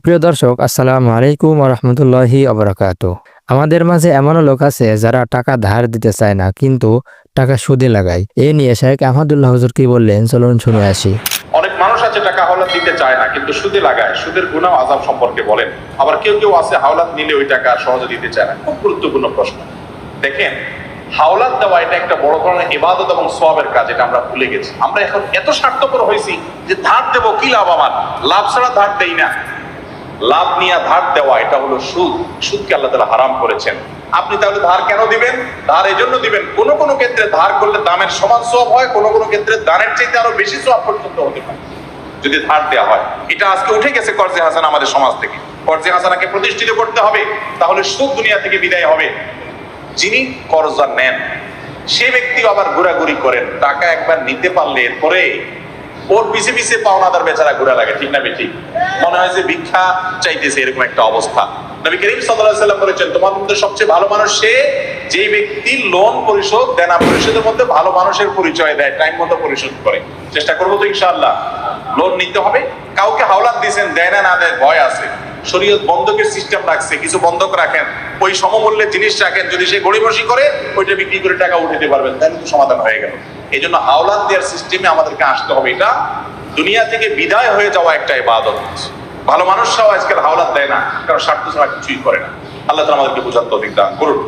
প্রিয় দর্শক, আসসালামু আলাইকুম ওয়া রাহমাতুল্লাহি ওয়া বারাকাতুহু। আমাদের মাঝে এমনও লোক আছে যারা টাকা ধার দিতে চায় না, কিন্তু টাকা সুদে লাগায়। এ নিয়ে শাইখ আহমদুল্লাহ হুজুর কি বললেন, চলুন শুনে আসি। অনেক মানুষ আছে টাকা হাওলাত দিতে চায় না, কিন্তু সুদে লাগায়। সুদের গুনাহ ও আযাব সম্পর্কে বলেন। আবার কেউ কেউ আছে হাওলাত নিলে ওই টাকা সহজে দিতে চায় না। খুব গুরুত্বপূর্ণ প্রশ্ন। দেখেন, হাওলাত দেওয়া এটা একটা বড় ধরনের ইবাদত এবং সওয়াবের কাজ, এটা আমরা ভুলে গেছি। আমরা এখন এত স্বার্থপর হয়েছি যে ধার দেব, কি লাভ আমার? লাভ ছাড়া ধার দেই না। লাভ নিয়ে ধার দেওয়া এটা হলো সুদ। সুদকে আল্লাহ তাআলা হারাম করেছেন। আপনি তাহলে ধার কেন দিবেন? ধার এই জন্য দিবেন, কোন কোন ক্ষেত্রে ধার করলে দামের সমান সওয়াব হয়, কোন কোন ক্ষেত্রে দানের চাইতে আরো বেশি সওয়াব পর্যন্ত হতে পারে যদি ধার দেওয়া হয়। এটা আজকে উঠে গেছে কর্জে হাসানা আমাদের সমাজ থেকে। কর্জে হাসানাকে প্রতিষ্ঠিত করতে হবে, তাহলে সুদ দুনিয়া থেকে বিদায় হবে। যিনি কর্জা নেন সে ব্যক্তি আবার ঘোরাঘুরি করেন, টাকা একবার নিতে পারলে এরপরে ওর পিছে পিছে পাওনাদার বেচারা ঘোরা লাগে, ঠিক না বেঠিক? মনে হয় যে ভিক্ষা চাইতেছে, এরকম একটা অবস্থা। নবী করিম সাল্লাল্লাহু আলাইহি ওয়াসাল্লাম বলেছেন, তোমার মধ্যে সবচেয়ে ভালো মানুষ সে যে ব্যক্তি লোন পরিশোধ, দেনা পরিশোধের মধ্যে ভালো মানুষের পরিচয় দেয়, টাইম মতো পরিশোধ করে। চেষ্টা করবো তো ইনশাআল্লাহ। লোন নিতে হবে, কাউকে হাওলাত দিয়েছেন, দেয় না না দেয় ভয় আছে। শরীয়ত বন্ধকের সিস্টেম রাখছে, কিছু বন্ধক রাখেন, ওই সমমূল্যের জিনিস রাখেন, যদি সে গড়িমসি করে ওইটা বিক্রি করে টাকা উঠাতে পারবেন, তাহলে তো সমাধান হয়ে গেল। এই জন্য হাওলাত দেওয়ার সিস্টেমে আমাদেরকে আসতে হবে। এটা দুনিয়া থেকে বিদায় হয়ে যাওয়া একটা ইবাদত। ভালো মানুষরাও আজকাল হাওলাত দেয় না, কারণ স্বার্থ ছাড়া কিছুই করে না। আল্লাহ তাআলা আমাদেরকে বোঝার তৌফিক দান করুন।